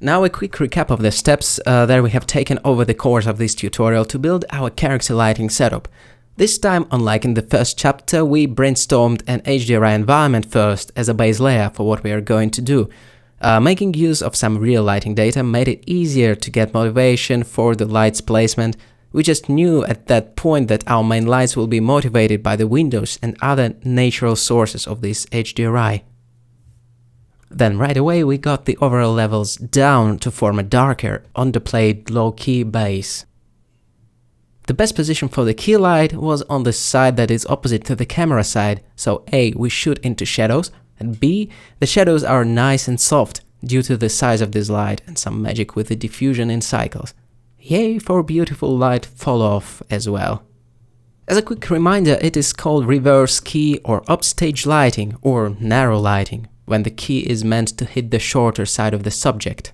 Now a quick recap of the steps that we have taken over the course of this tutorial to build our character lighting setup. This time, unlike in the first chapter, we brainstormed an HDRI environment first as a base layer for what we are going to do. Making use of some real lighting data made it easier to get motivation for the lights placement. We just knew at that point that our main lights will be motivated by the windows and other natural sources of this HDRI. Then right away we got the overall levels down to form a darker, underplayed, low-key base. The best position for the key light was on the side that is opposite to the camera side, so A, we shoot into shadows, and B, the shadows are nice and soft due to the size of this light and some magic with the diffusion in cycles. Yay for beautiful light fall-off as well. As a quick reminder, it is called reverse key or upstage lighting or narrow lighting, when the key is meant to hit the shorter side of the subject.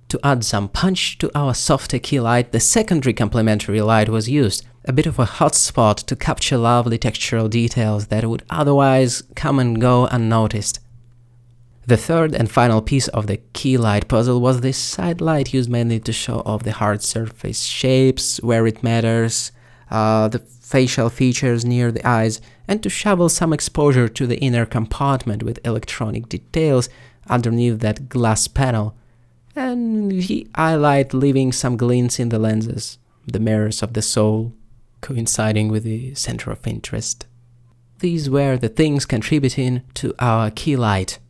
To add some punch to our softer key light, the secondary complementary light was used, a bit of a hotspot to capture lovely textural details that would otherwise come and go unnoticed. The third and final piece of the key light puzzle was this side light used mainly to show off the hard surface shapes where it matters, the facial features near the eyes, and to shovel some exposure to the inner compartment with electronic details underneath that glass panel, and the eye light leaving some glints in the lenses, the mirrors of the soul, coinciding with the center of interest. These were the things contributing to our key light.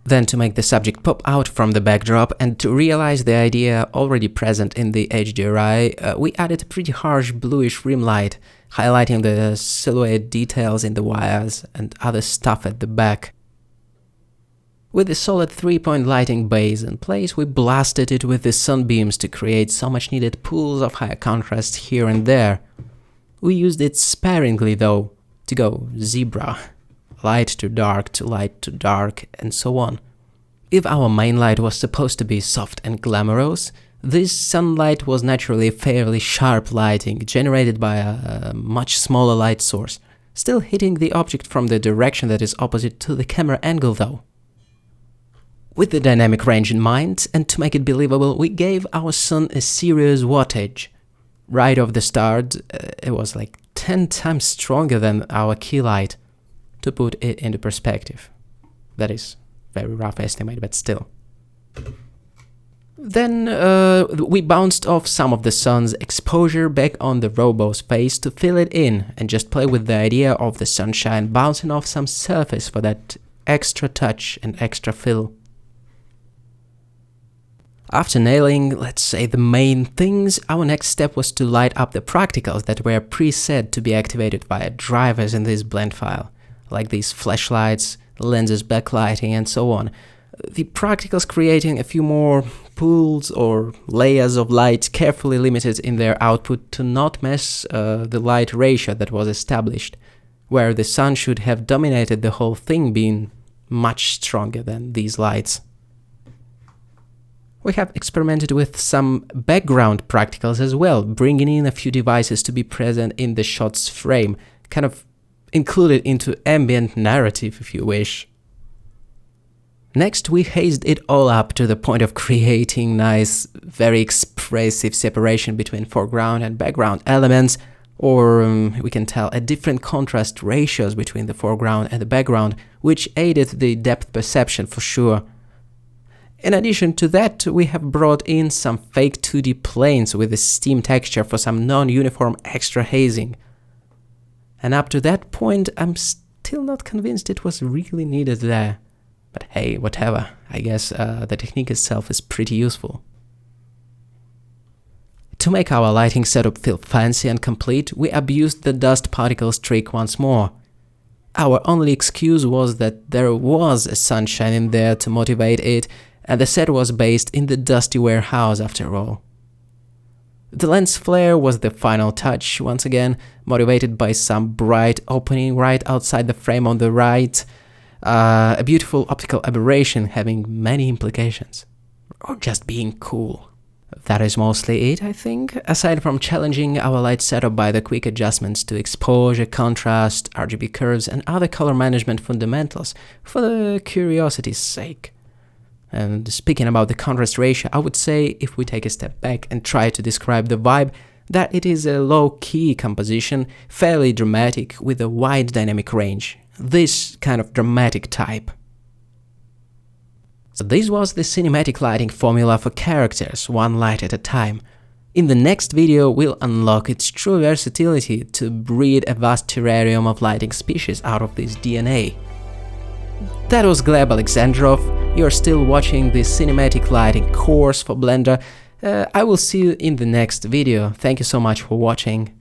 Then, to make the subject pop out from the backdrop and to realize the idea already present in the HDRI, we added a pretty harsh bluish rim light, highlighting the silhouette details in the wires and other stuff at the back. With the solid 3-point lighting base in place, we blasted it with the sunbeams to create so much needed pools of higher contrast here and there. We used it sparingly though, to go zebra. Light to light to dark, and so on. If our main light was supposed to be soft and glamorous, this sunlight was naturally fairly sharp lighting generated by a much smaller light source, still hitting the object from the direction that is opposite to the camera angle though. With the dynamic range in mind, and to make it believable, we gave our sun a serious wattage. Right off the start, it was like 10 times stronger than our key light. To put it into perspective. That is very rough estimate, but still. Then we bounced off some of the sun's exposure back on the robo's face to fill it in and just play with the idea of the sunshine bouncing off some surface for that extra touch and extra fill. After nailing, let's say, the main things, our next step was to light up the practicals that were preset to be activated via drivers in this blend file, like these flashlights, lenses backlighting, and so on. The practicals creating a few more pools or layers of light carefully limited in their output to not mess the light ratio that was established, where the sun should have dominated the whole thing, being much stronger than these lights. We have experimented with some background practicals as well, bringing in a few devices to be present in the shot's frame, kind of included into ambient narrative if you wish. Next, we hazed it all up to the point of creating nice, very expressive separation between foreground and background elements, or we can tell at different contrast ratios between the foreground and the background, which aided the depth perception for sure. In addition to that, we have brought in some fake 2D planes with a steam texture for some non-uniform extra hazing. And up to that point, I'm still not convinced it was really needed there. But hey, whatever, I guess the technique itself is pretty useful. To make our lighting setup feel fancy and complete, we abused the dust particles trick once more. Our only excuse was that there was a sunshine in there to motivate it, and the set was based in the dusty warehouse after all. The lens flare was the final touch, once again, motivated by some bright opening right outside the frame on the right, a beautiful optical aberration having many implications, or just being cool. That is mostly it, I think, aside from challenging our light setup by the quick adjustments to exposure, contrast, RGB curves, and other color management fundamentals for the curiosity's sake. And speaking about the contrast ratio, I would say, if we take a step back and try to describe the vibe, that it is a low-key composition, fairly dramatic, with a wide dynamic range. This kind of dramatic type. So this was the cinematic lighting formula for characters, one light at a time. In the next video, we'll unlock its true versatility to breed a vast terrarium of lighting species out of this DNA. That was Gleb Alexandrov. You're still watching the cinematic lighting course for Blender. I will see you in the next video. Thank you so much for watching.